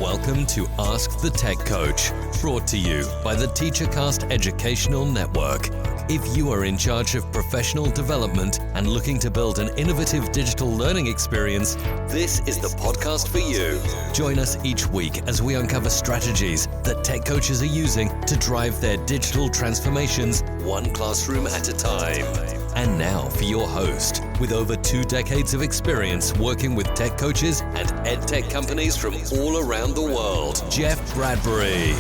Welcome to Ask the Tech Coach, brought to you by the TeacherCast Educational Network. If you are in charge of professional development and looking to build an innovative digital learning experience, this is the podcast for you. Join us each week as we uncover strategies that tech coaches are using to drive their digital transformations one classroom at a time. And now for your host, with over 2 decades of experience working with tech coaches and ed tech companies from all around the world, Jeff Bradbury.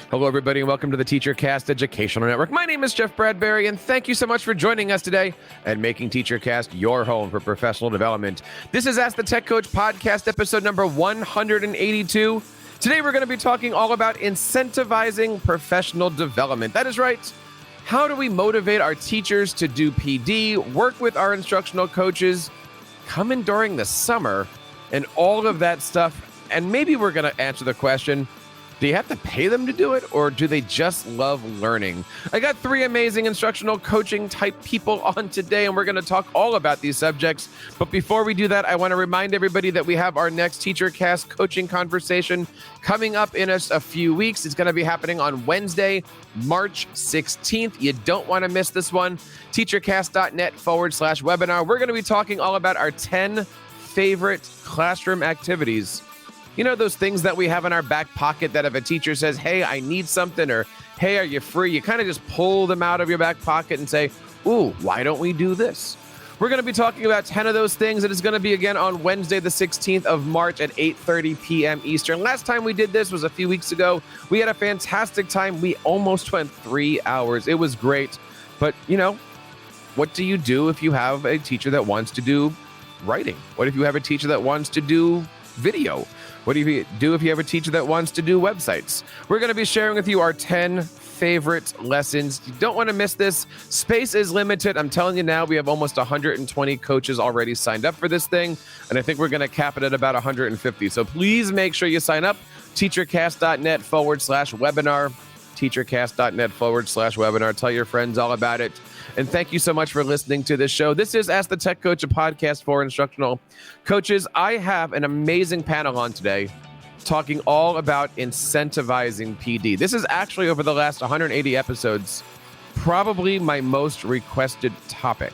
Hello, everybody, and welcome to the TeacherCast Educational Network. My name is Jeff Bradbury, and thank you so much for joining us today and making TeacherCast your home for professional development. This is Ask the Tech Coach podcast, episode number 182. Today, we're going to be talking all about incentivizing professional development. That is right. How do we motivate our teachers to do PD, work with our instructional coaches, come in during the summer, and all of that stuff? And maybe we're going to answer the question, do you have to pay them to do it, or do they just love learning? I got 3 amazing instructional coaching type people on today, and we're going to talk all about these subjects. But before we do that, I want to remind everybody that we have our next TeacherCast coaching conversation coming up in a few weeks. It's going to be happening on Wednesday, March 16th. You don't want to miss this one. TeacherCast.net/webinar. We're going to be talking all about our 10 favorite classroom activities. You know, those things that we have in our back pocket that if a teacher says, hey, I need something, or hey, are you free? You kind of just pull them out of your back pocket and say, ooh, why don't we do this? We're going to be talking about 10 of those things. It is going to be again on Wednesday, the 16th of March at 8:30 p.m. Eastern. Last time we did this was a few weeks ago. We had a fantastic time. We almost went 3 hours. It was great. But, you know, what do you do if you have a teacher that wants to do writing? What if you have a teacher that wants to do video? What do you do if you have a teacher that wants to do websites? We're going to be sharing with you our 10 favorite lessons. You don't want to miss this. Space is limited. I'm telling you now, we have almost 120 coaches already signed up for this thing, and I think we're going to cap it at about 150. So please make sure you sign up. TeacherCast.net/webinar. TeacherCast.net/webinar. Tell your friends all about it. And thank you so much for listening to this show. This is Ask the Tech Coach, a podcast for instructional coaches. I have an amazing panel on today talking all about incentivizing PD. This is actually, over the last 180 episodes, probably my most requested topic.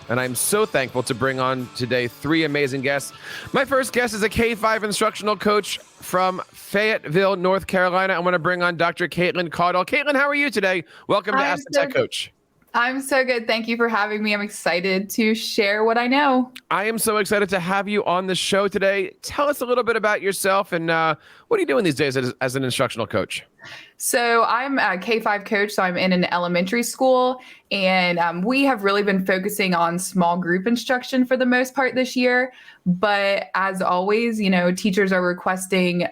And I'm so thankful to bring on today 3 amazing guests. My first guest is a K-5 instructional coach from Fayetteville, North Carolina. I want to bring on Dr. Caitlin Caudle. Caitlin, how are you today? Welcome to Ask the Tech Coach. I'm so good. Thank you for having me. I'm excited to share what I know. I am so excited to have you on the show today. Tell us a little bit about yourself and what are you doing these days as an instructional coach? So I'm a K-5 coach, so I'm in an elementary school, and we have really been focusing on small group instruction for the most part this year. But as always, you know, teachers are requesting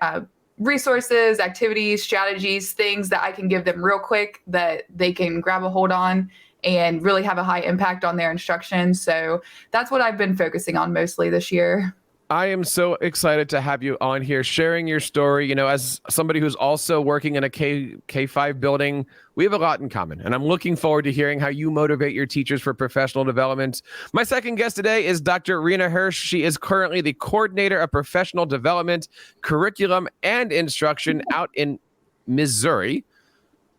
resources, activities, strategies, things that I can give them real quick that they can grab a hold on and really have a high impact on their instruction. So that's what I've been focusing on mostly this year. I am so excited to have you on here sharing your story. You know, as somebody who's also working in a K-5 building, we have a lot in common, and I'm looking forward to hearing how you motivate your teachers for professional development. My second guest today is Dr. Rena Hirsch. She is currently the coordinator of professional development, curriculum, and instruction out in Missouri.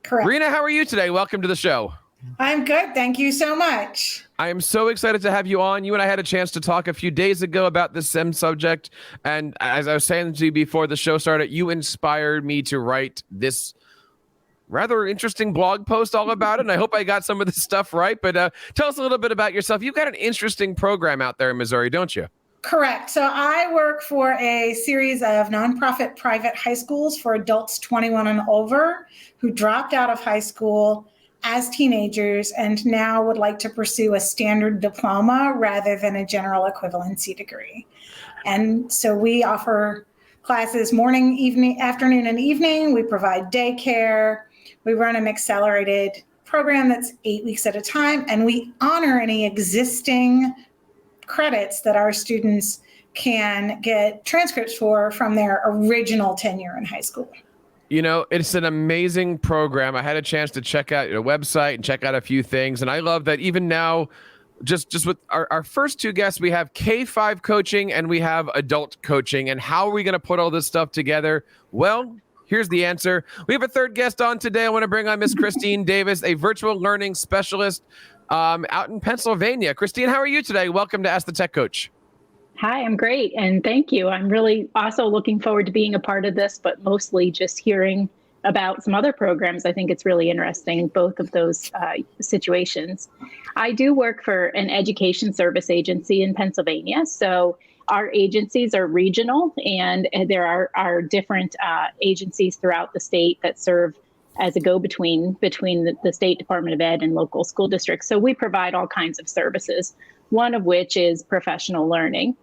Correct. Rena, how are you today? Welcome to the show. I'm good. Thank you so much. I am so excited to have you on. You and I had a chance to talk a few days ago about this SIM subject. And as I was saying to you before the show started, you inspired me to write this rather interesting blog post all about it. And I hope I got some of this stuff right. But tell us a little bit about yourself. You've got an interesting program out there in Missouri, don't you? Correct. So I work for a series of nonprofit private high schools for adults 21 and over who dropped out of high school as teenagers and now would like to pursue a standard diploma rather than a general equivalency degree. And so we offer classes morning, evening, afternoon, and evening. We provide daycare. We run an accelerated program that's 8 weeks at a time, and we honor any existing credits that our students can get transcripts for from their original tenure in high school. You know, it's an amazing program. I had a chance to check out your website and check out a few things. And I love that even now, just with our first two guests, we have K-5 coaching and we have adult coaching. And how are we going to put all this stuff together? Well, here's the answer. We have a third guest on today. I want to bring on Miss Christine Davis, a virtual learning specialist out in Pennsylvania. Christine, how are you today? Welcome to Ask the Tech Coach. Hi, I'm great. And thank you. I'm really also looking forward to being a part of this, but mostly just hearing about some other programs. I think it's really interesting, both of those situations. I do work for an education service agency in Pennsylvania. So our agencies are regional, and there are different agencies throughout the state that serve as a go-between between the State Department of Ed and local school districts. So we provide all kinds of services, one of which is professional learning.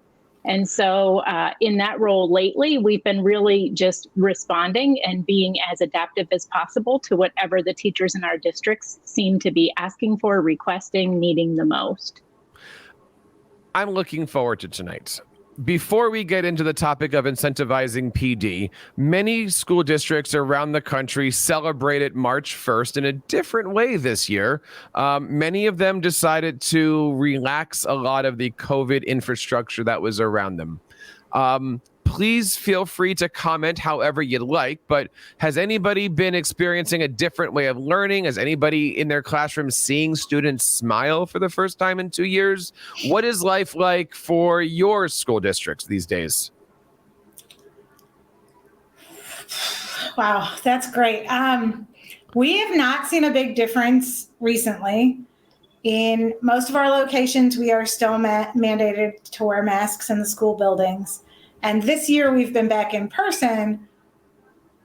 And so in that role lately, we've been really just responding and being as adaptive as possible to whatever the teachers in our districts seem to be asking for, requesting, needing the most. I'm looking forward to tonight. Before we get into the topic of incentivizing PD, many school districts around the country celebrated March 1st in a different way this year. Many of them decided to relax a lot of the COVID infrastructure that was around them. Please feel free to comment however you'd like, but has anybody been experiencing a different way of learning? Has anybody in their classroom seeing students smile for the first time in 2 years? What is life like for your school districts these days? Wow, that's great. We have not seen a big difference recently. In most of our locations, we are still mandated to wear masks in the school buildings. And this year we've been back in person,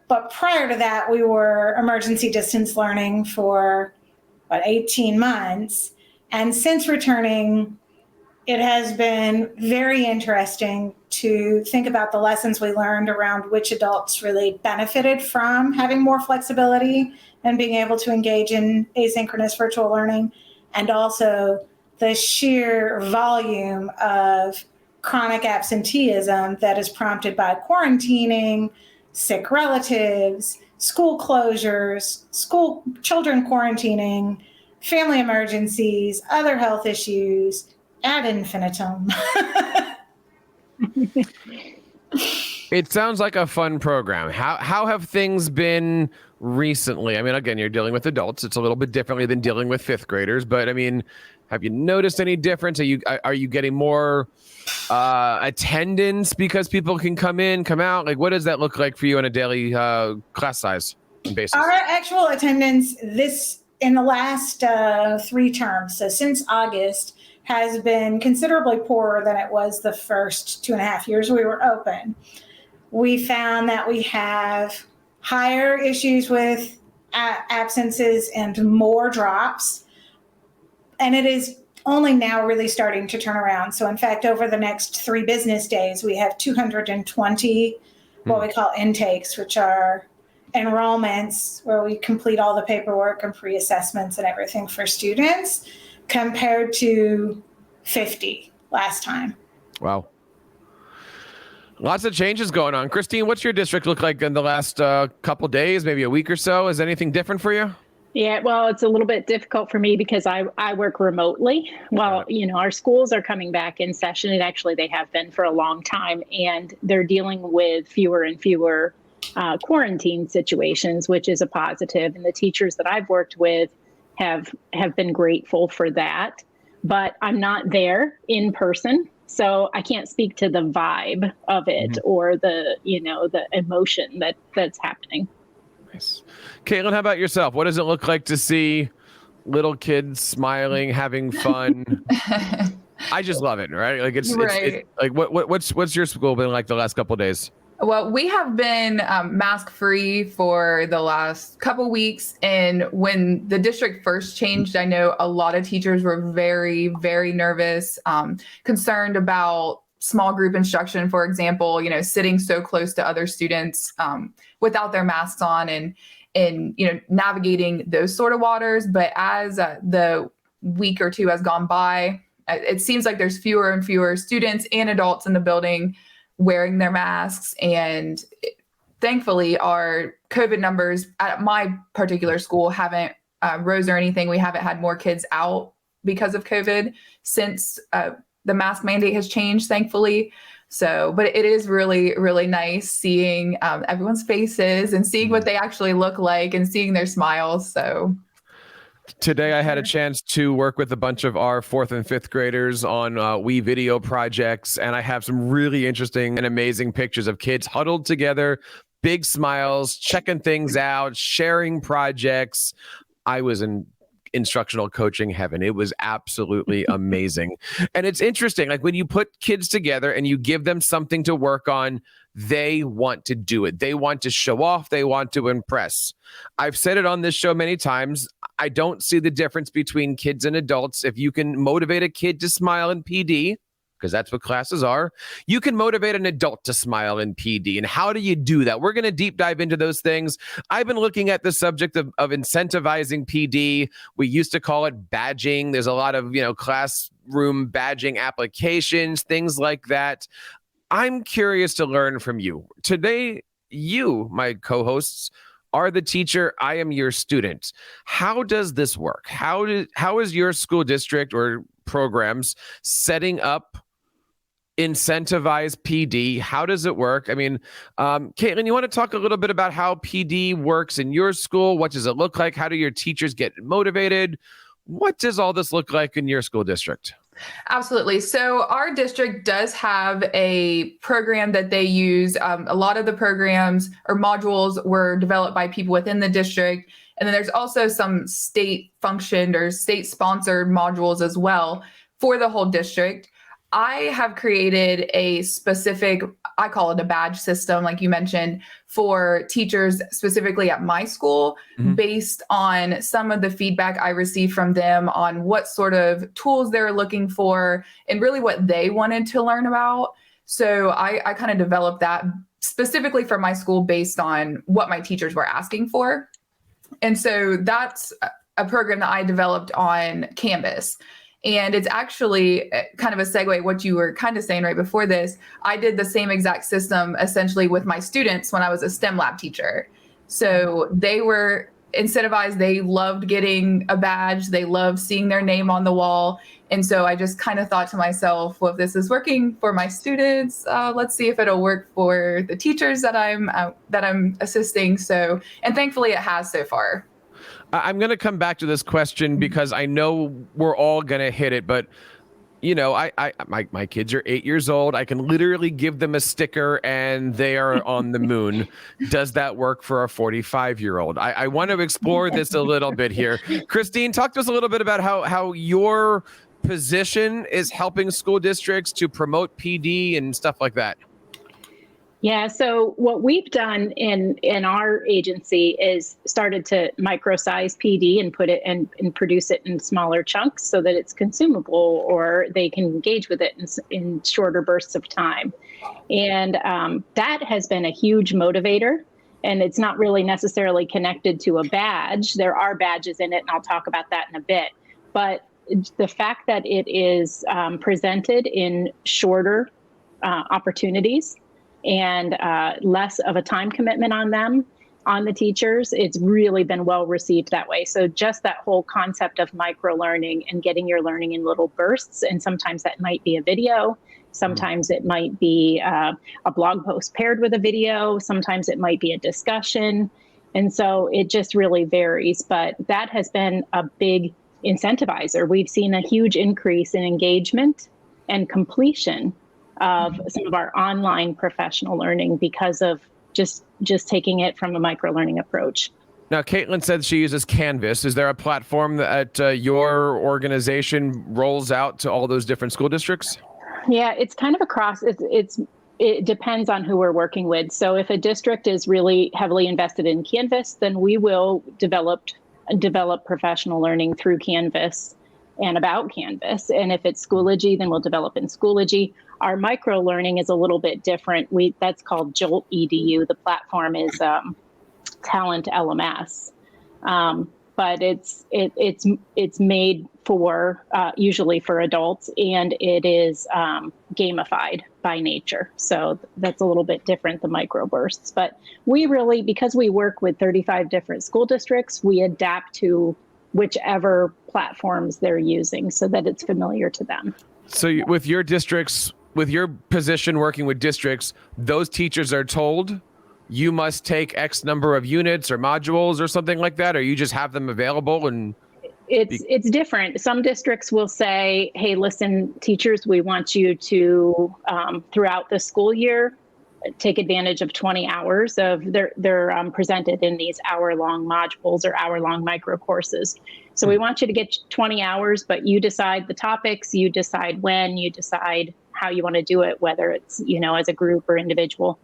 but prior to that, we were emergency distance learning for about 18 months. And since returning, it has been very interesting to think about the lessons we learned around which adults really benefited from having more flexibility and being able to engage in asynchronous virtual learning, and also the sheer volume of chronic absenteeism that is prompted by quarantining, sick relatives, school closures, school children quarantining, family emergencies, other health issues, ad infinitum. It sounds like a fun program. How have things been recently? I mean, again, you're dealing with adults. It's a little bit differently than dealing with fifth graders, but I mean, have you noticed any difference? Are you getting more attendance because people can come in, come out? Like, what does that look like for you on a daily class size basis? Our actual attendance in the last 3 terms, so since August, has been considerably poorer than it was the first 2.5 years we were open. We found that we have higher issues with absences and more drops, and it is only now really starting to turn around. So in fact, over the next 3 business days, we have 220 what we call intakes, which are enrollments where we complete all the paperwork and pre-assessments and everything for students, compared to 50 last time. Wow. Lots of changes going on. Christine, what's your district look like in the last couple days, maybe a week or so? Is anything different for you? Yeah, well, it's a little bit difficult for me because I work remotely. Well, our schools are coming back in session, and actually they have been for a long time, and they're dealing with fewer and fewer quarantine situations, which is a positive. And the teachers that I've worked with have been grateful for that, but I'm not there in person. So I can't speak to the vibe of it or the emotion that's happening. Nice. Caitlin, how about yourself? What does it look like to see little kids smiling, having fun? I just love it, right? Like it's like what's your school been like the last couple of days? Well, we have been mask-free for the last couple weeks. And when the district first changed, I know a lot of teachers were very, very nervous, concerned about small group instruction, for example, sitting so close to other students without their masks on and navigating those sort of waters. But as the week or two has gone by, it seems like there's fewer and fewer students and adults in the building wearing their masks. And thankfully, our COVID numbers at my particular school haven't rose or anything. We haven't had more kids out because of COVID since the mask mandate has changed, thankfully. So, but it is really, really nice seeing everyone's faces and seeing what they actually look like and seeing their smiles. So today I had a chance to work with a bunch of our 4th and 5th graders on We video projects, and I have some really interesting and amazing pictures of kids huddled together, big smiles, checking things out, sharing projects. I was in instructional coaching heaven. It was absolutely amazing. And it's interesting, like when you put kids together and you give them something to work on, they want to do it. They want to show off. They want to impress. I've said it on this show many times. I don't see the difference between kids and adults. If you can motivate a kid to smile in PD, because that's what classes are, you can motivate an adult to smile in PD. And how do you do that? We're going to deep dive into those things. I've been looking at the subject of incentivizing PD. We used to call it badging. There's a lot of, classroom badging applications, things like that. I'm curious to learn from you. Today, you, my co-hosts, are the teacher. I am your student. How does this work? How is your school district or programs setting up incentivize PD? How does it work? I mean, Caitlin, you want to talk a little bit about how PD works in your school? What does it look like? How do your teachers get motivated? What does all this look like in your school district? Absolutely. So our district does have a program that they use. A lot of the programs or modules were developed by people within the district. And then there's also some state functioned or state sponsored modules as well for the whole district. I have created a specific, I call it a badge system, like you mentioned, for teachers specifically at my school, based on some of the feedback I received from them on what sort of tools they're looking for and really what they wanted to learn about. So I kind of developed that specifically for my school based on what my teachers were asking for. And so that's a program that I developed on Canvas. And it's actually kind of a segue, what you were kind of saying right before this. I did the same exact system essentially with my students when I was a STEM lab teacher. So they were incentivized. They loved getting a badge. They loved seeing their name on the wall. And so I just kind of thought to myself, well, if this is working for my students, let's see if it'll work for the teachers that I'm assisting. So, and thankfully it has so far. I'm going to come back to this question because I know we're all going to hit it, but my kids are 8 years old. I can literally give them a sticker and they are on the moon. Does that work for a 45-year-old? I want to explore this a little bit here. Christine, talk to us a little bit about how your position is helping school districts to promote PD and stuff like that. Yeah, so what we've done in our agency is started to microsize PD and put it and produce it in smaller chunks so that it's consumable or they can engage with it in shorter bursts of time. And that has been a huge motivator. And it's not really necessarily connected to a badge. There are badges in it, and I'll talk about that in a bit. But the fact that it is presented in shorter opportunities and less of a time commitment on the teachers, it's really been well received that way. So just that whole concept of micro learning and getting your learning in little bursts, and sometimes that might be a video, sometimes it might be a blog post paired with a video, sometimes it might be a discussion. And so it just really varies, but that has been a big incentivizer. We've seen a huge increase in engagement and completion of some of our online professional learning because of just taking it from a micro-learning approach. Now, Caitlin said she uses Canvas. Is there a platform that your organization rolls out to all those different school districts? Yeah, it's kind of across. It depends on who we're working with. So if a district is really heavily invested in Canvas, then we will develop professional learning through Canvas and about Canvas. And if it's Schoology, then we'll develop in Schoology. Our micro learning is a little bit different. That's called Jolt EDU. The platform is Talent LMS, but it's made for usually for adults, and it is gamified by nature. So that's a little bit different than microbursts. But we really, because we work with 35 different school districts, we adapt to whichever platforms they're using so that it's familiar to them. So with your districts, with your position working with districts, those teachers are told you must take X number of units or modules or something like that, or you just have them available and it's different. Some districts will say, hey, listen, teachers, we want you to, throughout the school year, take advantage of 20 hours of they're presented in these hour-long modules or hour-long micro courses. So we want you to get 20 hours, but you decide the topics, you decide when, you decide how you want to do it, whether it's, as a group or individual.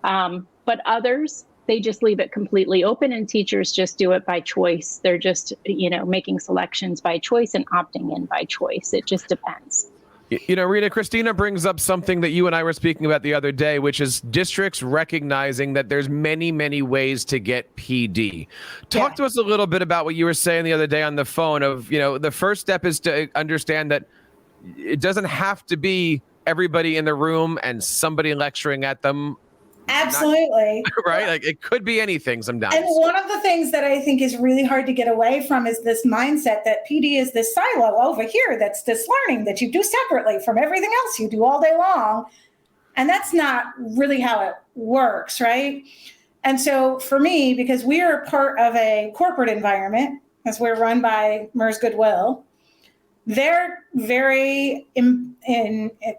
But others, they just leave it completely open, and teachers just do it by choice. They're just, making selections by choice and opting in by choice. It just depends. Rita, Christina brings up something that you and I were speaking about the other day, which is districts recognizing that there's many, many ways to get PD. Talk to us a little bit about what you were saying the other day on the phone of, the first step is to understand that it doesn't have to be everybody in the room and somebody lecturing at them. Absolutely. Right? Like it could be anything sometimes. And one of the things that I think is really hard to get away from is this mindset that PD is this silo over here that's this learning that you do separately from everything else you do all day long. And that's not really how it works, right? And so for me, because we are part of a corporate environment, as we're run by MERS Goodwill, they're very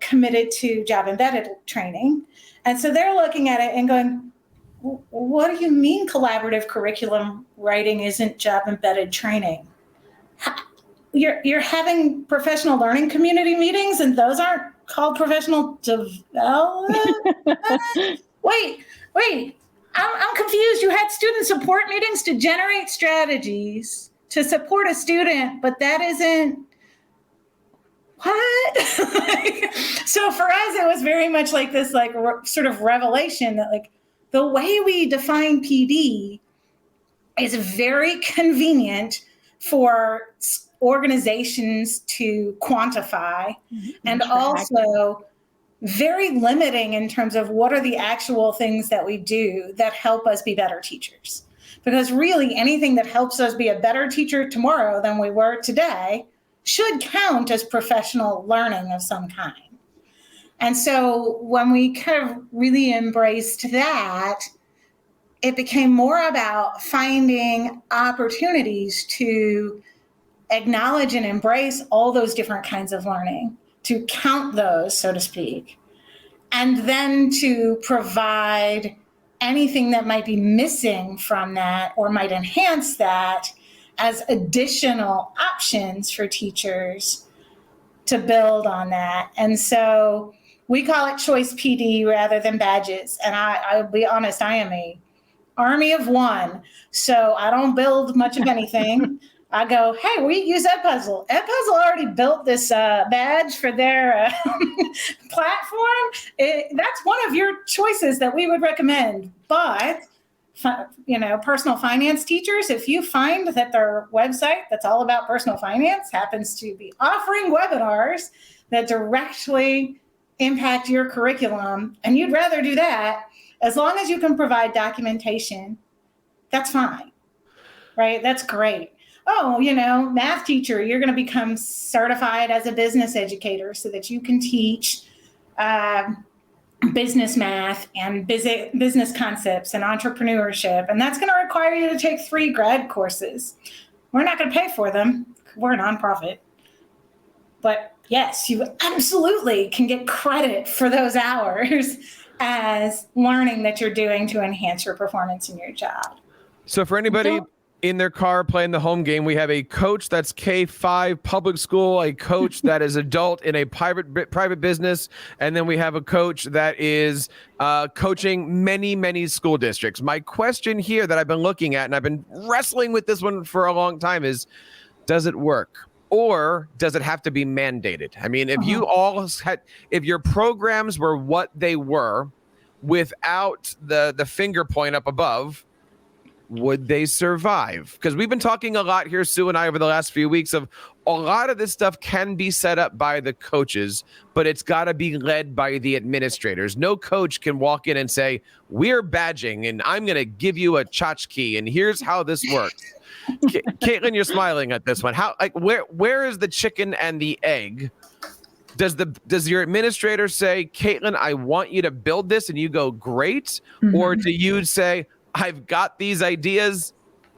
committed to job embedded training. And so they're looking at it and going, what do you mean collaborative curriculum writing isn't job embedded training? You're having professional learning community meetings and those aren't called professional development? Wait, I'm confused. You had student support meetings to generate strategies to support a student, but that isn't what? So for us, it was very much like this, sort of revelation that the way we define PD is very convenient for organizations to quantify and also very limiting in terms of what are the actual things that we do that help us be better teachers. Because really anything that helps us be a better teacher tomorrow than we were today should count as professional learning of some kind. And so when we kind of really embraced that, it became more about finding opportunities to acknowledge and embrace all those different kinds of learning, to count those, so to speak, and then to provide anything that might be missing from that or might enhance that as additional options for teachers to build on that. And so we call it choice PD rather than badges. And I'll be honest, I am a army of one. So I don't build much of anything. I go, hey, we use Edpuzzle. Edpuzzle already built this badge for their platform. That's one of your choices that we would recommend. But personal finance teachers, if you find that their website that's all about personal finance happens to be offering webinars that directly impact your curriculum, and you'd rather do that, as long as you can provide documentation, that's fine, right? That's great. Oh, math teacher, you're going to become certified as a business educator so that you can teach business math and business concepts and entrepreneurship. And that's going to require you to take 3 grad courses. We're not going to pay for them. We're a nonprofit. But yes, you absolutely can get credit for those hours as learning that you're doing to enhance your performance in your job. So for anybody in their car playing the home game, we have a coach that's K-5 public school, a coach that is adult in a private business, and then we have a coach that is coaching many, many school districts. My question here that I've been looking at, and I've been wrestling with this one for a long time, is does it work? Or does it have to be mandated? I mean, if your programs were what they were without the finger point up above, would they survive? Because we've been talking a lot here, Sue and I, over the last few weeks of a lot of this stuff can be set up by the coaches, but it's got to be led by the administrators. No coach can walk in and say, we're badging and I'm going to give you a tchotchke and here's how this works. Caitlin, you're smiling at this one. How, like, where is the chicken and the egg? Does your administrator say, Caitlin, I want you to build this, and you go, great? Mm-hmm. Or do you say, I've got these ideas,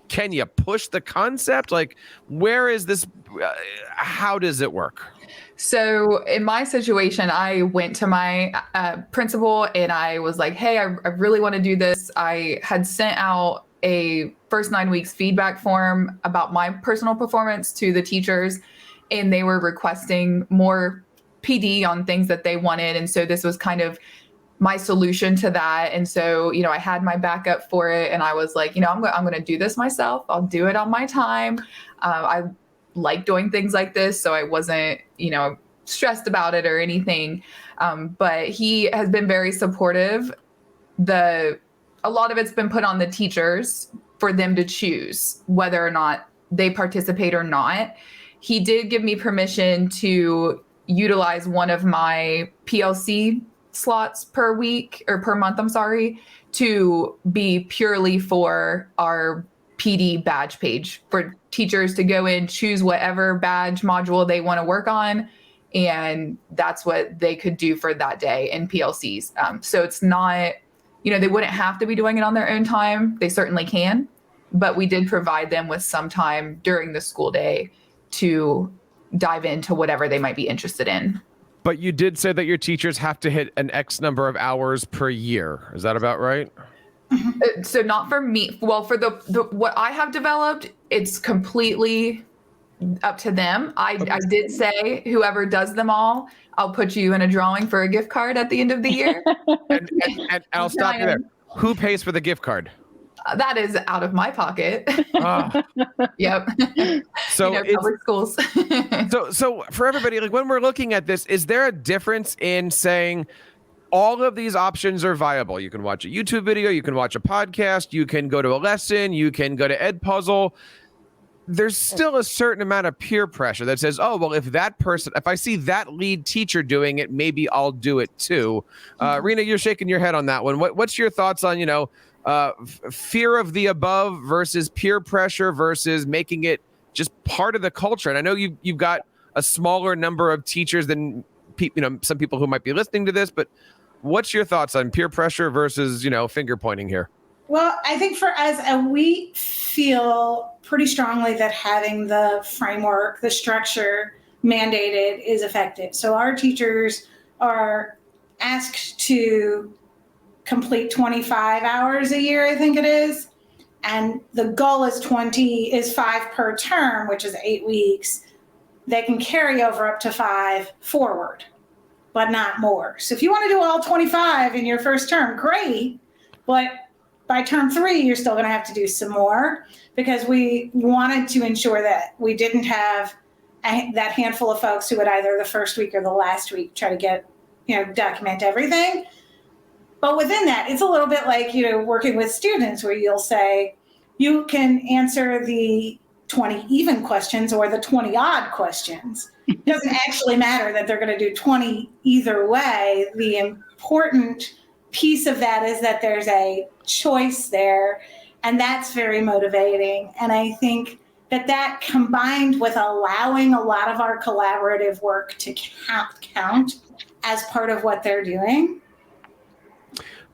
can you push the concept? Like, where is this? How does it work? So in my situation, I went to my principal and I was like, hey, I really want to do this. I had sent out a first 9 weeks feedback form about my personal performance to the teachers, and they were requesting more PD on things that they wanted. And so this was kind of my solution to that. And so, I had my backup for it, and I was like, I'm going to do this myself. I'll do it on my time. I like doing things like this, so I wasn't, stressed about it or anything. But he has been very supportive. A lot of it's been put on the teachers for them to choose whether or not they participate or not. He did give me permission to utilize one of my PLC slots per week or per month, to be purely for our PD badge page for teachers to go in, choose whatever badge module they want to work on. And that's what they could do for that day in PLCs. So it's not, they wouldn't have to be doing it on their own time. They certainly can, but we did provide them with some time during the school day to dive into whatever they might be interested in. But you did say that your teachers have to hit an X number of hours per year. Is that about right? So not for me. Well, for the what I have developed, it's completely up to them. I did say whoever does them all, I'll put you in a drawing for a gift card at the end of the year. and I'll stop you there. Who pays for the gift card? That is out of my pocket. Yep. So public schools. so for everybody, like, when we're looking at this, is there a difference in saying all of these options are viable? You can watch a YouTube video, you can watch a podcast, you can go to a lesson, you can go to Edpuzzle. There's still a certain amount of peer pressure that says, oh, well, if I see that lead teacher doing it, maybe I'll do it too. Rena, you're shaking your head on that one. What's your thoughts on, fear of the above versus peer pressure versus making it just part of the culture? And I know you've got a smaller number of teachers than some people who might be listening to this, but what's your thoughts on peer pressure versus, finger pointing here? Well, I think for us, we feel pretty strongly that having the framework, the structure mandated is effective. So our teachers are asked to complete 25 hours a year, I think it is. And the goal is 5 per term, which is 8 weeks. They can carry over up to 5 forward, but not more. So if you want to do all 25 in your first term, great. But by term 3, you're still going to have to do some more, because we wanted to ensure that we didn't have that handful of folks who would either the first week or the last week try to get, document everything. But within that, it's a little bit like, working with students where you'll say, you can answer the 20 even questions or the 20 odd questions. It doesn't actually matter that they're going to do 20 either way. The important piece of that is that there's a choice there, and that's very motivating. And I think that combined with allowing a lot of our collaborative work to count as part of what they're doing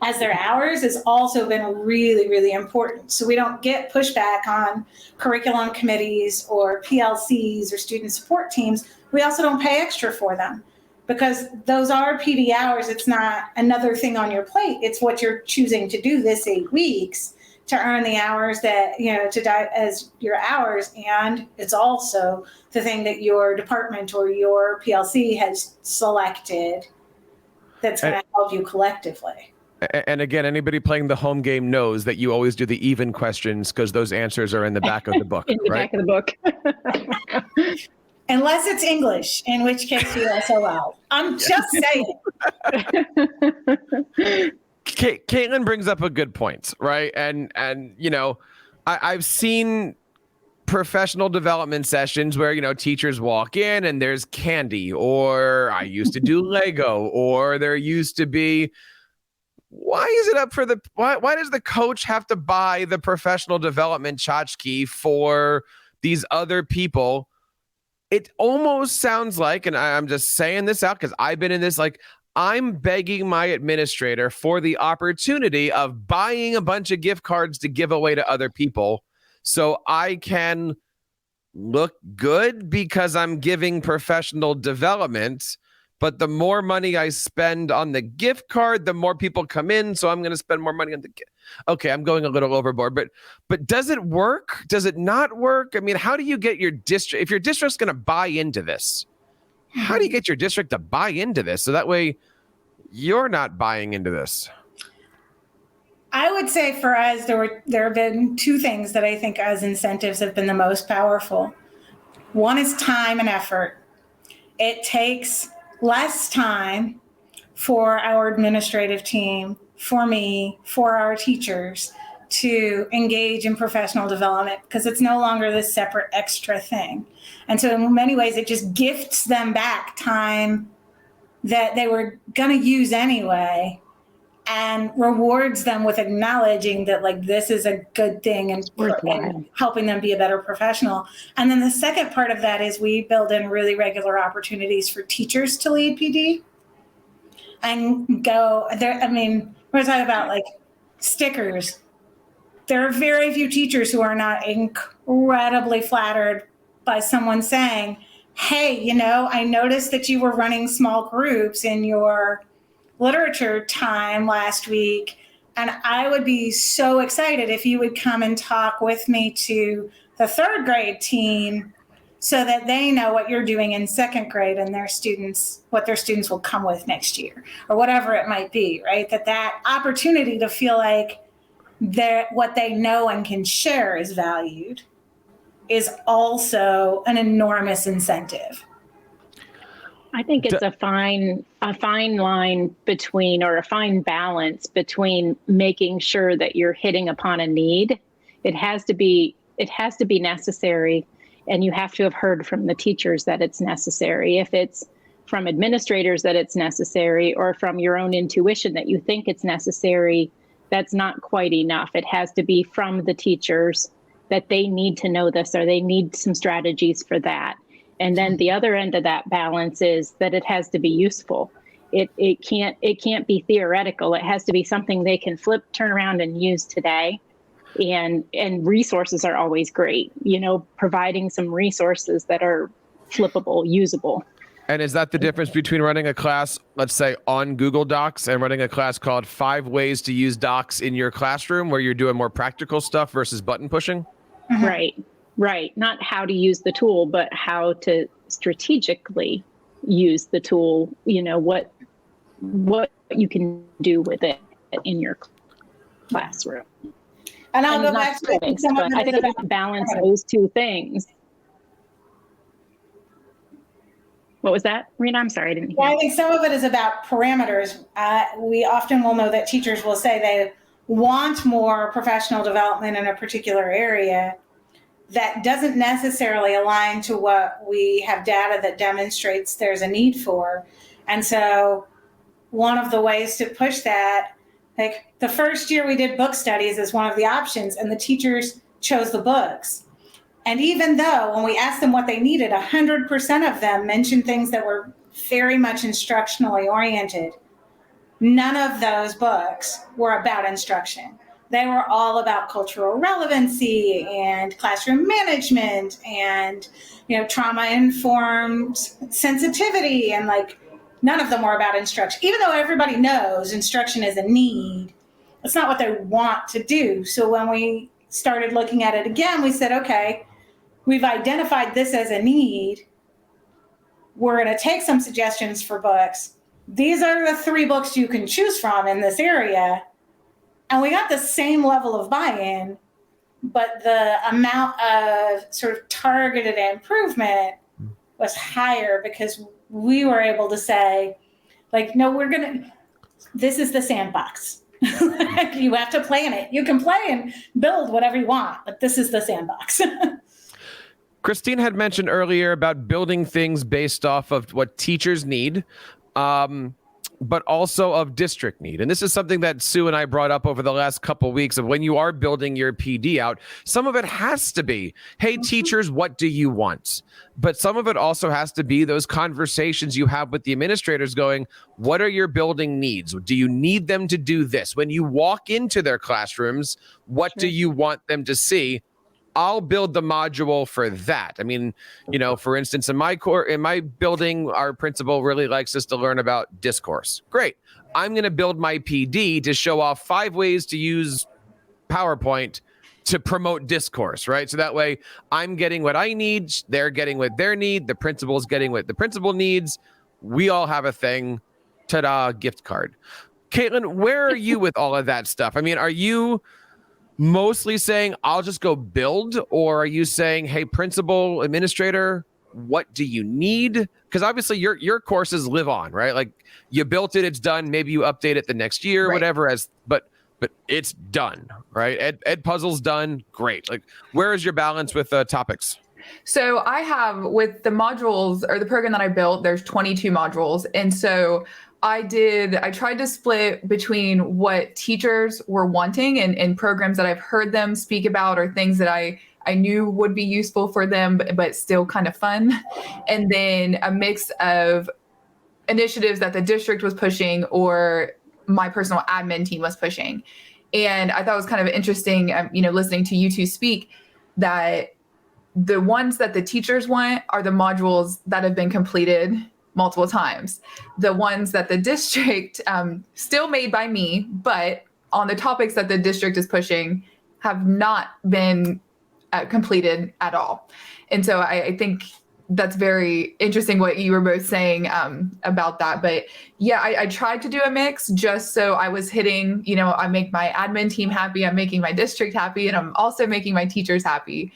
as their hours has also been really, really important. So we don't get pushback on curriculum committees or PLCs or student support teams. We also don't pay extra for them, because those are PD hours. It's not another thing on your plate. It's what you're choosing to do this 8 weeks to earn the hours that, as your hours. And it's also the thing that your department or your PLC has selected that's going to help you collectively. And again, anybody playing the home game knows that you always do the even questions, because those answers are in the back of the book. In the right? back of the book. Unless it's English, in which case you SOL. I'm just saying. Caitlin brings up a good point, right? And I've seen professional development sessions where, teachers walk in and there's candy, or I used to do Lego, or there used to be why is it up for why does the coach have to buy the professional development tchotchke for these other people? It almost sounds like, and I'm just saying this out because I've been in this, like, I'm begging my administrator for the opportunity of buying a bunch of gift cards to give away to other people so I can look good because I'm giving professional development. But the more money I spend on the gift card, the more people come in. So I'm going to spend more money on the gift. Okay, I'm going a little overboard, but does it work? Does it not work? I mean, how do you get your district, if your district's going to buy into this, how do you get your district to buy into this? So that way you're not buying into this. I would say for us, there have been two things that I think as incentives have been the most powerful. One is time and effort. It takes less time for our administrative team, for me, for our teachers to engage in professional development because it's no longer this separate extra thing. And so in many ways, it just gifts them back time that they were going to use anyway and rewards them with acknowledging that, like, this is a good thing and helping them be a better professional. And then the second part of that is we build in really regular opportunities for teachers to lead PD and go there. I mean, we're talking about like stickers. There are very few teachers who are not incredibly flattered by someone saying, hey, you know, I noticed that you were running small groups in your literature time last week, and I would be so excited if you would come and talk with me to the third grade team so that they know what you're doing in second grade and their students, what their students will come with next year, or whatever it might be, right? That opportunity to feel like what they know and can share is valued is also an enormous incentive. I think it's a fine line between, or a fine balance between making sure that you're hitting upon a need. It has to be necessary, and you have to have heard from the teachers that it's necessary. If it's from administrators that it's necessary, or from your own intuition that you think it's necessary, that's not quite enough. It has to be from the teachers that they need to know this, or they need some strategies for that. And then the other end of that balance is that it has to be useful. It can't be theoretical. It has to be something they can turn around and use today. And resources are always great. You know, providing some resources that are flippable, usable. And is that the difference between running a class, let's say on Google Docs, and running a class called 5 Ways to Use Docs in Your Classroom, where you're doing more practical stuff versus button pushing? Mm-hmm. Right. Not how to use the tool, but how to strategically use the tool, you know, what you can do with it in your classroom. And I'll go back to things, but I think you have to balance those two things. What was that, Rena? I'm sorry, I didn't hear. Yeah, I think some of it is about parameters. We often will know that teachers will say they want more professional development in a particular area that doesn't necessarily align to what we have data that demonstrates there's a need for. And so one of the ways to push that, like the first year we did book studies as one of the options, and the teachers chose the books. And even though when we asked them what they needed, 100% of them mentioned things that were very much instructionally oriented. None of those books were about instruction. They were all about cultural relevancy and classroom management and, you know, trauma-informed sensitivity, and like none of them were about instruction. Even though everybody knows instruction is a need, it's not what they want to do. So when we started looking at it again, we said, okay, we've identified this as a need. We're going to take some suggestions for books. These are the 3 books you can choose from in this area. And we got the same level of buy-in, but the amount of sort of targeted improvement was higher because we were able to say, like, no, this is the sandbox. You have to play in it. You can play and build whatever you want, but this is the sandbox. Christine had mentioned earlier about building things based off of what teachers need. but also of district need. And this is something that Sue and I brought up over the last couple of weeks of when you are building your PD out, some of it has to be, hey, teachers, what do you want? But some of it also has to be those conversations you have with the administrators going, what are your building needs? Do you need them to do this? When you walk into their classrooms, what do you want them to see? I'll build the module for that. I mean, for instance, in my building, our principal really likes us to learn about discourse. Great. I'm going to build my PD to show off 5 ways to use PowerPoint to promote discourse, right? So that way I'm getting what I need, they're getting what they need, the principal's getting what the principal needs. We all have a thing. Ta-da, gift card. Caitlin, where are you with all of that stuff? I mean, are you mostly saying, I'll just go build? Or are you saying, hey, principal, administrator, what do you need? Because obviously your courses live on, right? Like you built it, it's done. Maybe you update it the next year, right, whatever, but it's done, right? Ed Puzzle's done. Great. Like, where is your balance with topics? So I have, with the modules or the program that I built, there's 22 modules. And so I tried to split between what teachers were wanting and programs that I've heard them speak about or things that I knew would be useful for them, but still kind of fun. And then a mix of initiatives that the district was pushing or my personal admin team was pushing. And I thought it was kind of interesting, listening to you two speak, that the ones that the teachers want are the modules that have been completed multiple times. The ones that the district, still made by me, but on the topics that the district is pushing, have not been completed at all. And so I think that's very interesting what you were both saying about that. But yeah, I tried to do a mix just so I was hitting, I make my admin team happy, I'm making my district happy, and I'm also making my teachers happy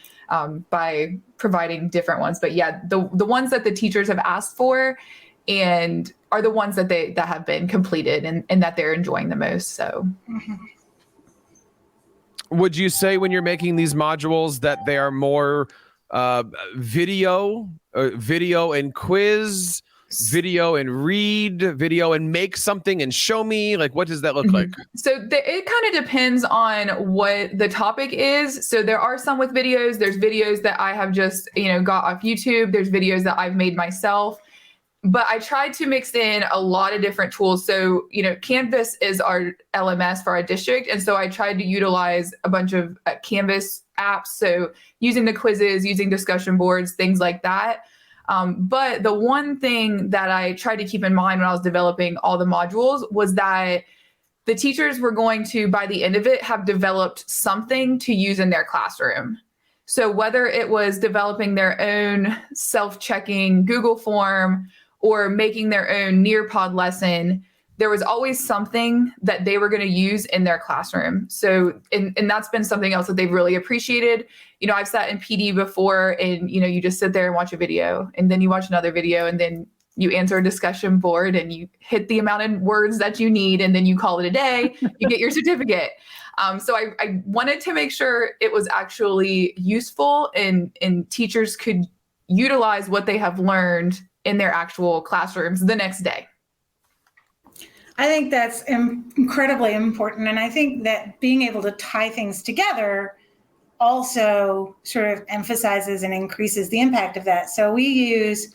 by providing different ones. But yeah, the ones that the teachers have asked for and are the ones that have been completed and that they're enjoying the most. So would you say when you're making these modules that they are more video and quiz, video and read, video and make something and show me? Like, what does that look like? So it kind of depends on what the topic is. So there are some with videos. There's videos that I have just, got off YouTube. There's videos that I've made myself. But I tried to mix in a lot of different tools. So, Canvas is our LMS for our district. And so I tried to utilize a bunch of Canvas apps. So using the quizzes, using discussion boards, things like that. But the one thing that I tried to keep in mind when I was developing all the modules was that the teachers were going to, by the end of it, have developed something to use in their classroom. So whether it was developing their own self-checking Google form or making their own Nearpod lesson, there was always something that they were going to use in their classroom. So, and that's been something else that they've really appreciated. I've sat in PD before and, you just sit there and watch a video and then you watch another video and then you answer a discussion board and you hit the amount of words that you need and then you call it a day, you get your certificate. So I wanted to make sure it was actually useful and teachers could utilize what they have learned in their actual classrooms the next day. I think that's incredibly important. And I think that being able to tie things together also sort of emphasizes and increases the impact of that. So we use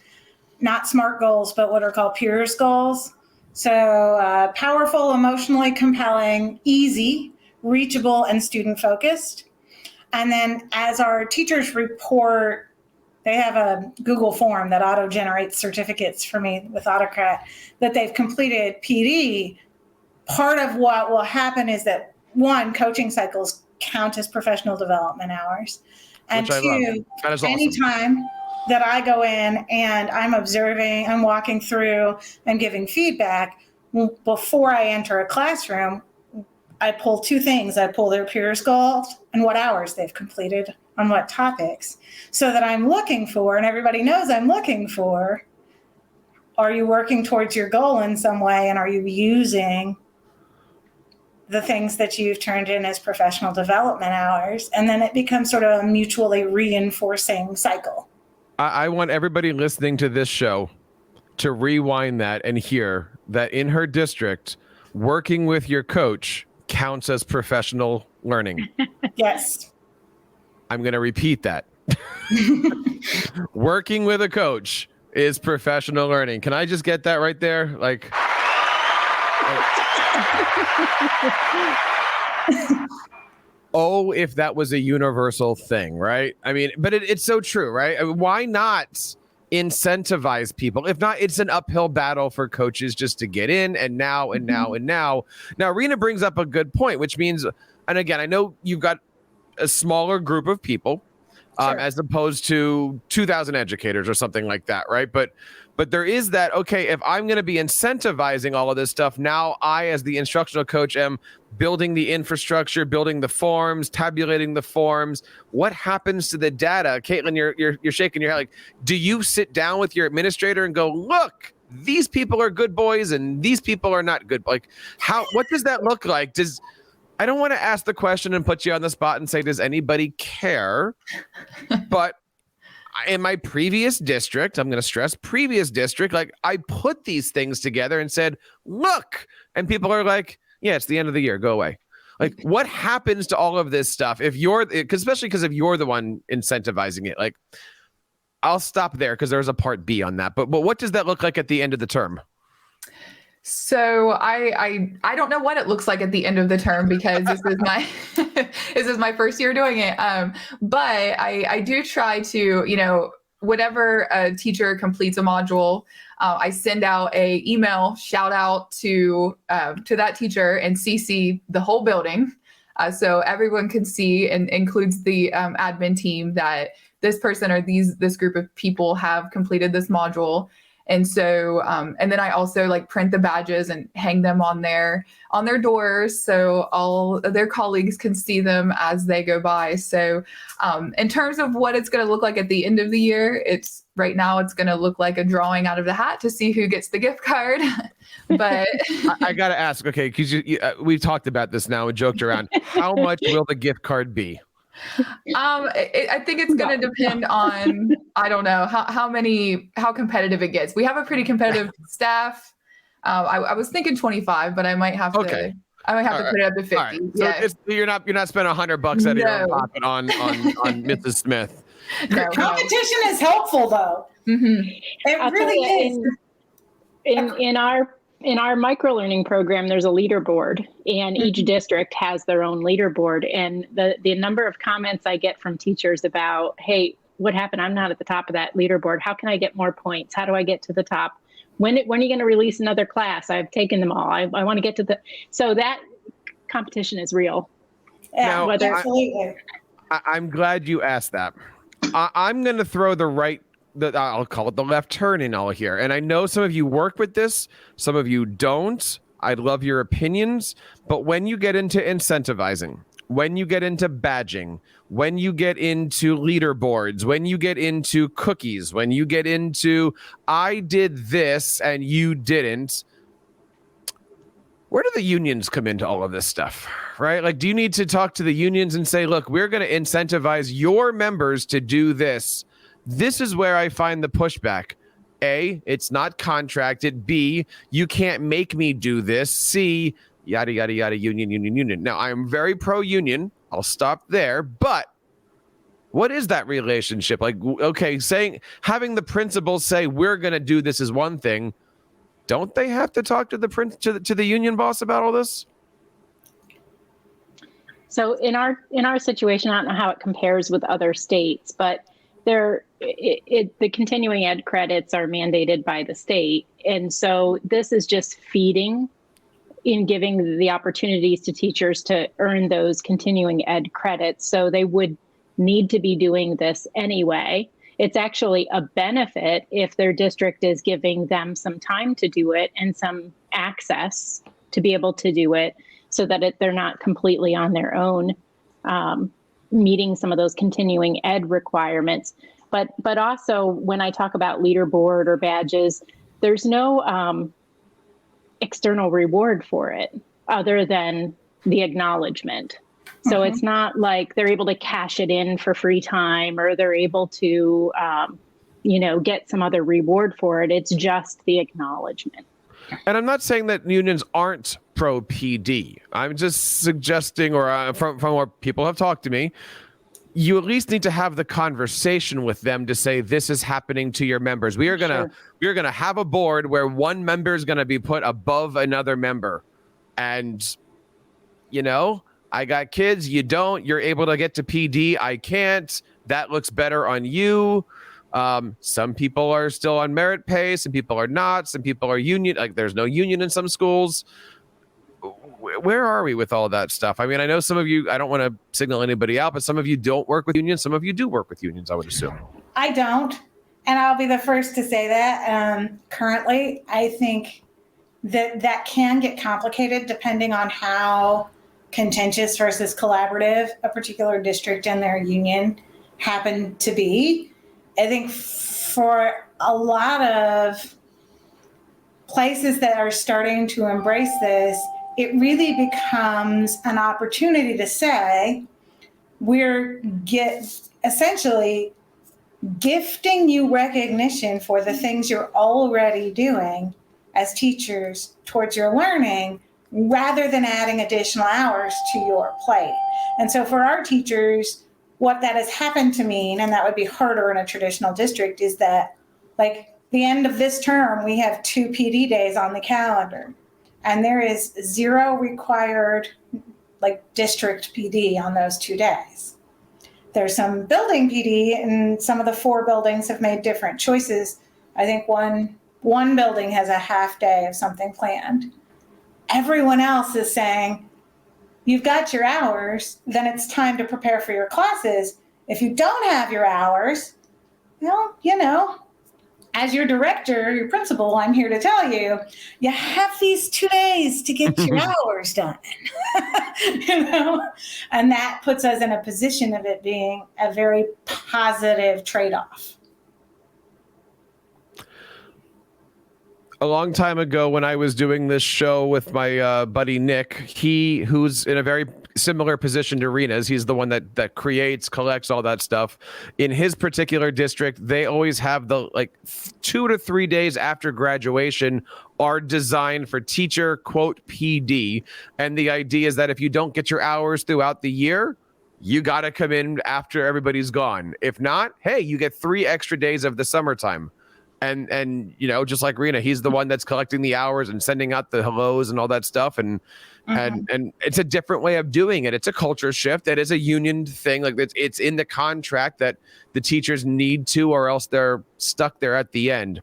not SMART goals, but what are called peers goals. So powerful, emotionally compelling, easy, reachable, and student focused. And then as our teachers report, they have a Google form that auto-generates certificates for me with Autocrat that they've completed PD. Part of what will happen is that, one, coaching cycles count as professional development hours. And two, anytime that I go in and I'm observing, I'm walking through, I'm giving feedback, before I enter a classroom, I pull two things. I pull their peers' goals and what hours they've completed on what topics, so that I'm looking for, and everybody knows I'm looking for, are you working towards your goal in some way, and are you using the things that you've turned in as professional development hours? And then it becomes sort of a mutually reinforcing cycle. I want everybody listening to this show to rewind that and hear that in her district, working with your coach counts as professional learning. Yes. I'm going to repeat that. Working with a coach is professional learning. Can I just get that right there? Like, oh, if that was a universal thing, right? I mean, but it's so true, right? I mean, why not incentivize people? If not, it's an uphill battle for coaches just to get in, and now. Now, Rena brings up a good point, which means, and again, I know you've got a smaller group of people, Sure. as opposed to 2,000 educators or something like that, right? But there is that, okay, if I'm going to be incentivizing all of this stuff, now I, as the instructional coach, am building the infrastructure, building the forms, tabulating the forms. What happens to the data? Caitlin, you're shaking your head. Like, do you sit down with your administrator and go, look, these people are good boys and these people are not good? Like, what does that look like? I don't want to ask the question and put you on the spot and say, does anybody care? But in my previous district, I'm going to stress previous district, like I put these things together and said, look, and people are like, yeah, it's the end of the year. Go away. Like, what happens to all of this stuff if especially because if you're the one incentivizing it? Like, I'll stop there because there's a part B on that. But what does that look like at the end of the term? So I don't know what it looks like at the end of the term because this is my this is my first year doing it. But I do try to, whenever a teacher completes a module, I send out a email shout out to that teacher and CC the whole building, so everyone can see, and includes the admin team, that this person or this group of people have completed this module. And so, and then I also print the badges and hang them on their doors, so all their colleagues can see them as they go by. So, in terms of what it's going to look like at the end of the year, right now it's going to look like a drawing out of the hat to see who gets the gift card. But I got to ask, okay, because we've talked about this now and joked around. How much will the gift card be? I think it's going to depend on, I don't know how competitive it gets. We have a pretty competitive staff. I was thinking 25, but I might have to. Okay. I might have to put it up to 50. Right. So yeah. you're not spending $100 out of your own pocket on Mrs. Smith. No, Competition is helpful, though. Mm-hmm. It really is. In our microlearning program, there's a leaderboard, and each district has their own leaderboard. And the number of comments I get from teachers about, hey, what happened? I'm not at the top of that leaderboard. How can I get more points? How do I get to the top? When are you going to release another class? I've taken them all. I want to get to so that competition is real. Yeah, absolutely. I'm glad you asked that. I'm going to throw I'll call it the left turn in all here. And I know some of you work with this, some of you don't. I'd love your opinions. But when you get into incentivizing, when you get into badging, when you get into leaderboards, when you get into cookies, when you get into I did this and you didn't, where do the unions come into all of this stuff, right? Like, do you need to talk to the unions and say, look, we're going to incentivize your members to do this? This is where I find the pushback. A, it's not contracted. B, you can't make me do this. C, yada, yada, yada, union. Now, I'm very pro-union. I'll stop there. But what is that relationship? Like, okay, having the principals say, we're going to do this is one thing. Don't they have to talk to the union boss about all this? So in our situation, I don't know how it compares with other states, but the continuing ed credits are mandated by the state. And so this is just feeding in giving the opportunities to teachers to earn those continuing ed credits. So they would need to be doing this anyway. It's actually a benefit if their district is giving them some time to do it and some access to be able to do it, so that they're not completely on their own, meeting some of those continuing ed requirements. But also when I talk about leaderboard or badges, there's no external reward for it other than the acknowledgement. So it's not like they're able to cash it in for free time, or they're able to get some other reward for it. It's just the acknowledgement. And I'm not saying that unions aren't pro PD. I'm just suggesting, or from what people have talked to me, you at least need to have the conversation with them to say, this is happening to your members. We are gonna have a board where one member is gonna be put above another member. And, I got kids, you don't, you're able to get to PD, I can't. That looks better on you. Some people are still on merit pay, some people are not, some people are union, like there's no union in some schools. Where are we with all that stuff? I mean, I know some of you, I don't want to signal anybody out, but some of you don't work with unions. Some of you do work with unions, I would assume. I don't. And I'll be the first to say that. Currently, I think that can get complicated depending on how contentious versus collaborative a particular district and their union happen to be. I think for a lot of places that are starting to embrace this, it really becomes an opportunity to say, we're essentially gifting you recognition for the things you're already doing as teachers towards your learning, rather than adding additional hours to your plate. And so for our teachers, what that has happened to mean, and that would be harder in a traditional district, is that like the end of this term, we have 2 PD days on the calendar. And there is 0 required district PD on those 2 days. There's some building PD, and some of the 4 buildings have made different choices. I think one building has a half day of something planned. Everyone else is saying, you've got your hours, then it's time to prepare for your classes. If you don't have your hours, well, as your director, your principal, I'm here to tell you, you have these 2 days to get your hours done. And that puts us in a position of it being a very positive trade-off. A long time ago, when I was doing this show with my buddy Nick, who's in a very similar position to Rena's, he's the one that creates, collects all that stuff. In his particular district, they always have the 2 to 3 days after graduation are designed for teacher quote PD. And the idea is that if you don't get your hours throughout the year, you got to come in after everybody's gone. If not, hey, you get 3 extra days of the summertime. And just like Rena, he's the one that's collecting the hours and sending out the hellos and all that stuff. And it's a different way of doing it. It's a culture shift. It is a union thing. Like it's in the contract that the teachers need to, or else they're stuck there at the end.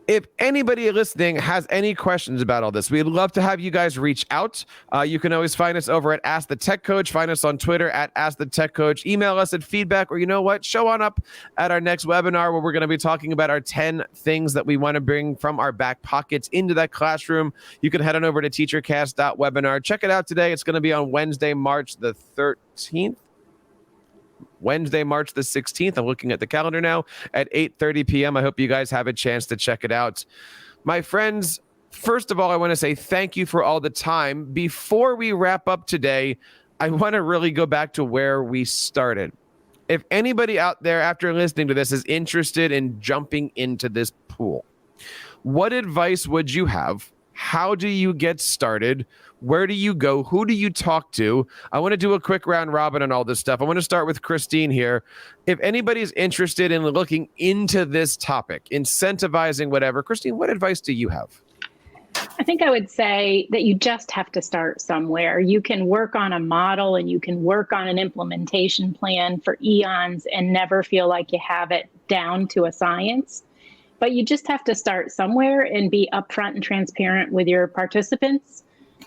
If anybody listening has any questions about all this, we'd love to have you guys reach out. You can always find us over at Ask the Tech Coach. Find us on Twitter at Ask the Tech Coach. Email us at feedback, or show on up at our next webinar where we're going to be talking about our 10 things that we want to bring from our back pockets into that classroom. You can head on over to teachercast.webinar. Check it out today. It's going to be on Wednesday, March the 13th. Wednesday, March the 16th. I'm looking at the calendar now at 8:30 p.m. I hope you guys have a chance to check it out. My friends, first of all, I want to say thank you for all the time. Before we wrap up today, I want to really go back to where we started. If anybody out there after listening to this is interested in jumping into this pool, what advice would you have? How do you get started? Where do you go? Who do you talk to? I want to do a quick round robin on all this stuff. I want to start with Christine here. If anybody's interested in looking into this topic, incentivizing whatever, Christine, what advice do you have? I think I would say that you just have to start somewhere. You can work on a model and you can work on an implementation plan for eons and never feel like you have it down to a science. But you just have to start somewhere and be upfront and transparent with your participants,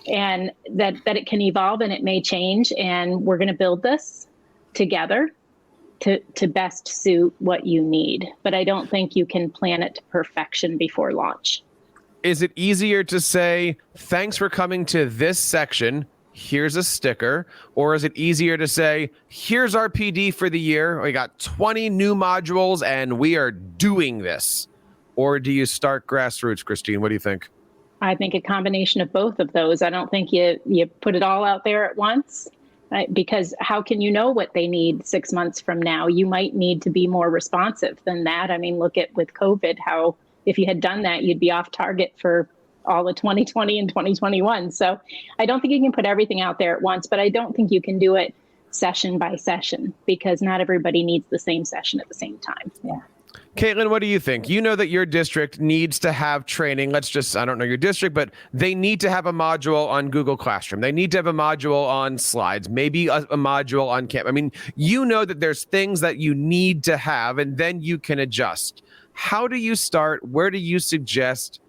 and that it can evolve and it may change. And we're going to build this together to best suit what you need. But I don't think you can plan it to perfection before launch. Is it easier to say, thanks for coming to this section, here's a sticker? Or is it easier to say, here's our PD for the year, we got 20 new modules and we are doing this? Or do you start grassroots, Christine? What do you think? I think a combination of both of those. I don't think you put it all out there at once. because how can you know what they need 6 months from now? You might need to be more responsive than that. I mean, look at with COVID, how if you had done that, you'd be off target for all of 2020 and 2021. So I don't think you can put everything out there at once, but I don't think you can do it session by session because not everybody needs the same session at the same time. Yeah. Caitlin, what do you think? You know that your district needs to have training. I don't know your district, but they need to have a module on Google Classroom. They need to have a module on slides, maybe a module on Camp. I mean, you know that there's things that you need to have, and then you can adjust. How do you start? Where do you suggest?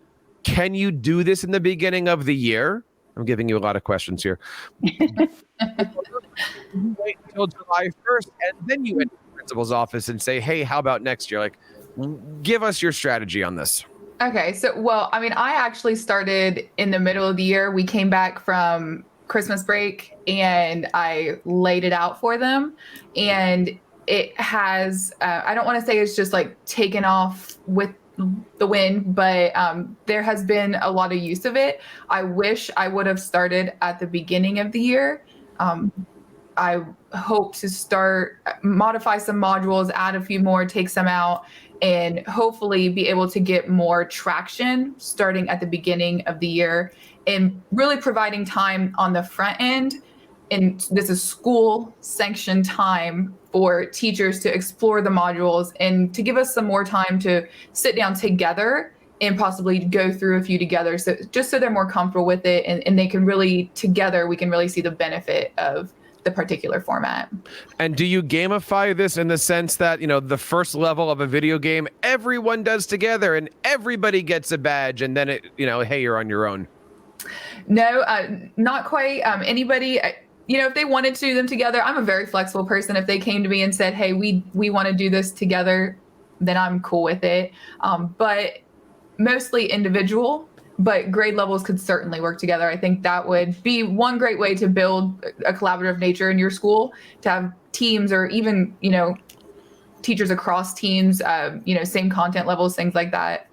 Can you do this in the beginning of the year? I'm giving you a lot of questions here. Wait until July 1st, and then you enter the principal's office and say, hey, how about next year? Like, give us your strategy on this. Okay. So, well, I mean, I actually started in the middle of the year. We came back from Christmas break and I laid it out for them. And it has, I don't want to say it's just like taken off with the wind, but there has been a lot of use of it. I wish I would have started at the beginning of the year. I hope to modify some modules, add a few more, take some out, and hopefully be able to get more traction starting at the beginning of the year and really providing time on the front end. And this is school sanctioned time for teachers to explore the modules and to give us some more time to sit down together and possibly go through a few together. So just so they're more comfortable with it and they can really, together, we can really see the benefit of the particular format. And do you gamify this in the sense that, you know, the first level of a video game, everyone does together and everybody gets a badge and then it, you know, hey, you're on your own? No, not quite. Anybody, you know, if they wanted to do them together, I'm a very flexible person. If they came to me and said, hey, we want to do this together, then I'm cool with it. But mostly individual, but grade levels could certainly work together. I think that would be one great way to build a collaborative nature in your school, to have teams or even, you know, teachers across teams, you know, same content levels, things like that,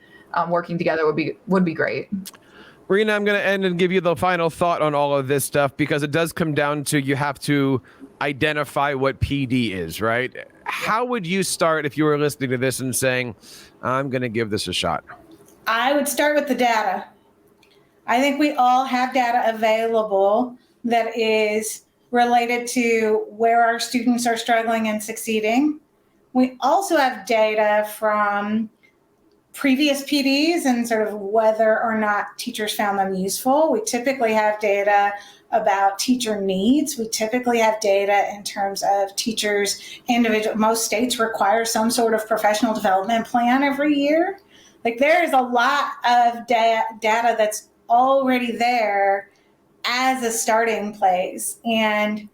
working together would be great. Rena, I'm going to end and give you the final thought on all of this stuff because it does come down to you have to identify what PD is, right? How would you start if you were listening to this and saying, I'm going to give this a shot? I would start with the data. I think we all have data available that is related to where our students are struggling and succeeding. We also have data from previous PDs and sort of whether or not teachers found them useful. We typically have data about teacher needs. We typically have data in terms of teachers individual. Most states require some sort of professional development plan every year. Like there is a lot of data that's already there as a starting place. And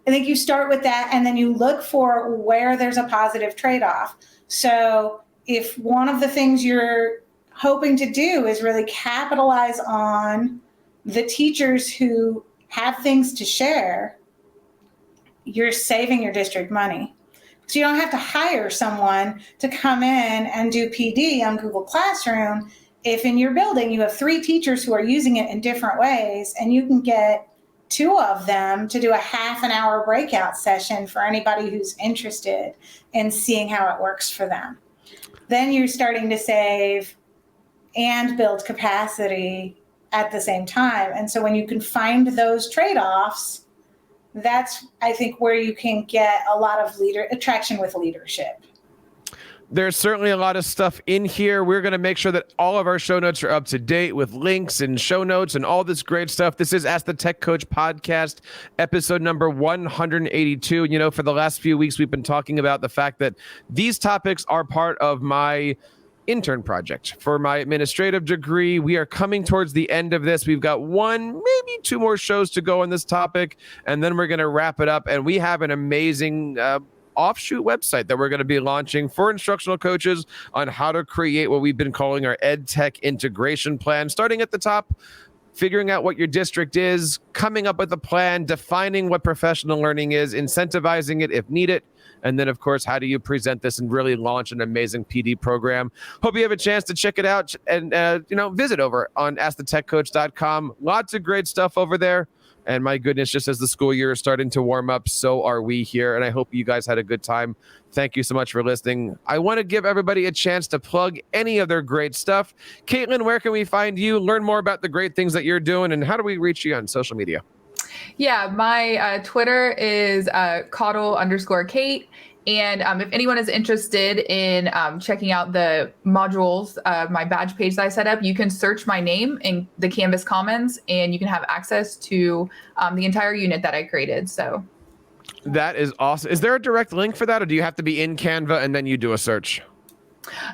I think you start with that and then you look for where there's a positive trade-off. So if one of the things you're hoping to do is really capitalize on the teachers who have things to share, you're saving your district money. So you don't have to hire someone to come in and do PD on Google Classroom. If in your building you have 3 teachers who are using it in different ways and you can get 2 of them to do a half an hour breakout session for anybody who's interested in seeing how it works for them, then you're starting to save and build capacity at the same time. And so when you can find those trade-offs, that's, I think, where you can get a lot of attraction with leadership. There's certainly a lot of stuff in here. We're going to make sure that all of our show notes are up to date with links and show notes and all this great stuff. This is Ask the Tech Coach podcast, episode number 182. You know, for the last few weeks, we've been talking about the fact that these topics are part of my intern project for my administrative degree. We are coming towards the end of this. We've got 1, maybe 2 more shows to go on this topic, and then we're going to wrap it up. And we have an amazing offshoot website that we're going to be launching for instructional coaches on how to create what we've been calling our ed tech integration plan, starting at the top, figuring out what your district is, coming up with a plan, defining what professional learning is, incentivizing it if needed, and then, of course, how do you present this and really launch an amazing PD program? Hope you have a chance to check it out and, visit over on askthetechcoach.com. Lots of great stuff over there. And my goodness, just as the school year is starting to warm up, so are we here. And I hope you guys had a good time. Thank you so much for listening. I want to give everybody a chance to plug any of their great stuff. Caitlin, where can we find you, learn more about the great things that you're doing, and how do we reach you on social media? Yeah, my Twitter is Caudle_Kate. And if anyone is interested in checking out the modules, my badge page that I set up, you can search my name in the Canvas Commons, and you can have access to the entire unit that I created. So that is awesome. Is there a direct link for that, or do you have to be in Canva and then you do a search?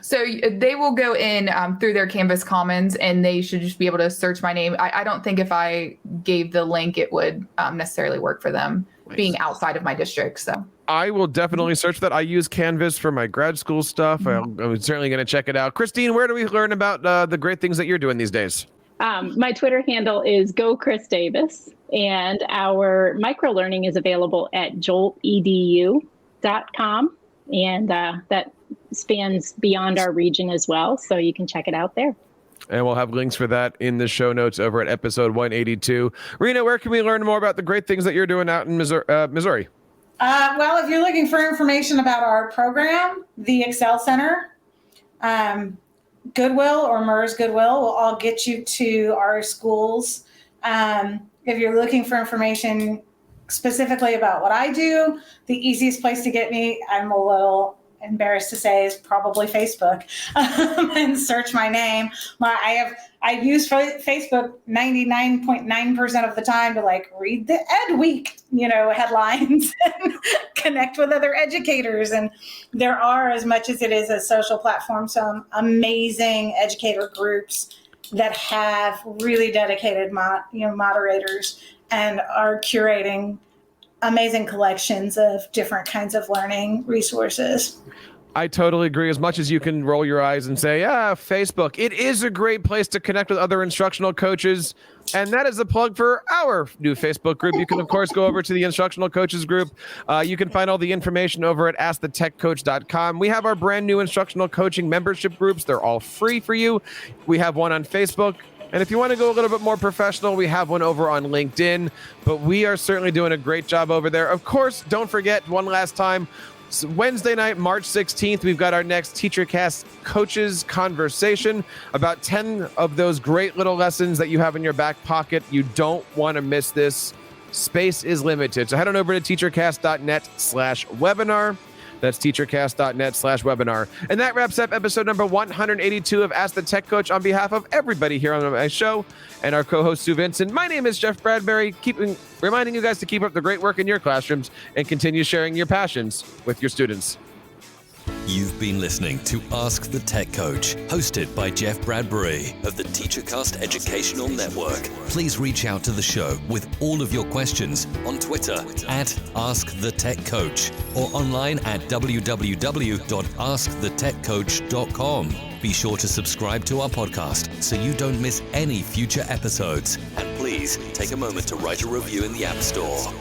So they will go in through their Canvas Commons, and they should just be able to search my name. I don't think if I gave the link, it would necessarily work for them being outside of my district. So I will definitely search that. I use Canvas for my grad school stuff. I'm certainly going to check it out. Christine, where do we learn about the great things that you're doing these days? My Twitter handle is GoChrisDavis, and our microlearning is available at joltedu.com, and that spans beyond our region as well, so you can check it out there. And we'll have links for that in the show notes over at episode 182. Rena, where can we learn more about the great things that you're doing out in Missouri? Well, if you're looking for information about our program, the Excel Center, Goodwill or MERS Goodwill will all get you to our schools. If you're looking for information specifically about what I do, the easiest place to get me, I'm a little embarrassed to say, is probably Facebook, and search my name. I use Facebook 99.9% of the time to read the Ed Week, headlines and connect with other educators. And there are, as much as it is a social platform, some amazing educator groups that have really dedicated moderators and are curating amazing collections of different kinds of learning resources. I totally agree. As much as you can roll your eyes and say, Facebook, it is a great place to connect with other instructional coaches. And that is a plug for our new Facebook group. You can, of course, go over to the Instructional Coaches group. You can find all the information over at askthetechcoach.com. We have our brand new Instructional Coaching membership groups. They're all free for you. We have one on Facebook. And if you want to go a little bit more professional, we have one over on LinkedIn. But we are certainly doing a great job over there. Of course, don't forget, one last time, Wednesday night, March 16th, we've got our next TeacherCast Coaches Conversation. About 10 of those great little lessons that you have in your back pocket. You don't want to miss this. Space is limited. So head on over to teachercast.net/webinar. That's teachercast.net/webinar. And that wraps up episode number 182 of Ask the Tech Coach. On behalf of everybody here on my show and our co-host Sue Vincent, my name is Jeff Bradbury, reminding you guys to keep up the great work in your classrooms and continue sharing your passions with your students. You've been listening to Ask the Tech Coach, hosted by Jeff Bradbury of the TeacherCast Educational Network. Please reach out to the show with all of your questions on Twitter at AskTheTechCoach or online at www.askthetechcoach.com. Be sure to subscribe to our podcast so you don't miss any future episodes. And please take a moment to write a review in the App Store.